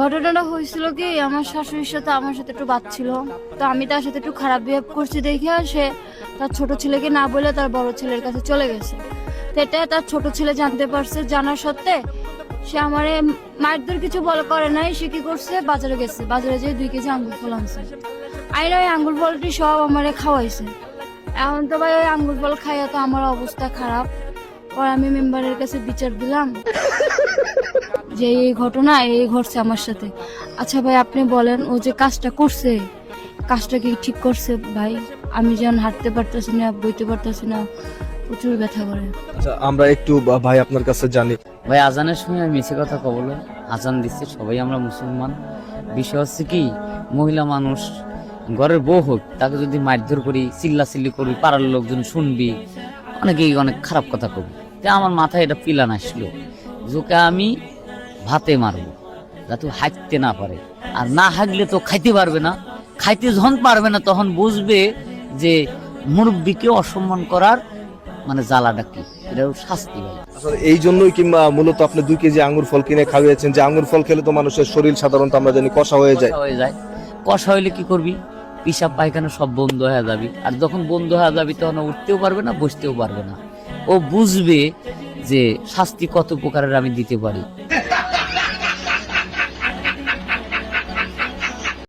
ঘটনাটা হয়েছিল কি, আমার শাশুড়ির সাথে আমার সাথে একটু বাদ ছিল। তো আমি তার সাথে একটু খারাপ বিহেভ করছি দেখে সে তার ছোট ছেলেকে না বলে তার বড় ছেলের কাছে চলে গেছে। তো এটা তার ছোট ছেলে জানতে পারছে, জানার সত্ত্বে সে আমারে মারধর কিছু করে নাই। সে কি করছে, বাজারে গেছে, বাজারে যেয়ে 2 কেজি আঙ্গুর ফল আনছে। আইনা ওই আঙ্গুর ফলটি সব আমারে খাওয়াইছে। এখন তো ভাই ওই আঙ্গুর ফল খাইয়া তো আমার অবস্থা খারাপ। পর আমি মেম্বারের কাছে বিচার দিলাম যে এই ঘটনা এই ঘটছে আমার সাথে। আচ্ছা ভাই আপনি বলেন, ও যে কাজটা করছে, কাজটা কি ঠিক করছে ভাই? আমি যেন হাঁটতে পারতেছি না, বইতে পারতেছি না, প্রচুর ব্যথা করে। আচ্ছা, আমরা একটু ভাই আপনার কাছে জানি। ভাই আজানের সময় আমি মিছে কথা কবল, আজান দিচ্ছে, সবাই আমরা মুসলমান। বিষয় হচ্ছে কি, মহিলা মানুষ ঘরের বউ হোক, তাকে যদি মারধর করি, চিল্লাচিল্লি করি, পাড়ার লোকজন শুনবি, অনেকেই অনেক খারাপ কথা কবি। যে আমার মাথায় এটা পিলান আসলো, যোকে আমি ভাতে মারবো যাতে হাঁটতে না পারে, আর না হাঁকলে তো খাইতে পারবে না। খাইতে যখন পারবে না তখন বুঝবে যে মুরব্বীকে অসম্মান করার মানে জ্বালাটা কি, এটাও শাস্তি ভাই। আসলে এই জন্যই কিংবা মূলত আপনি 2 কেজি আঙ্গুর ফল কিনে খাওয়াইছেন, যে আঙ্গুর ফল খেলে তো মানুষের শরীর সাধারণত আমরা জানি কষা হয়ে যায়। কষা হইলে কি করবি, পিসাব পায়খানা সব বন্ধ হয়ে যাবি, আর যখন বন্ধ হয়ে যাবি তখন উঠতেও পারবে না, বসতেও পারবে না। ও বুঝবে যে শাস্তি কত প্রকারের আমি দিতে পারি।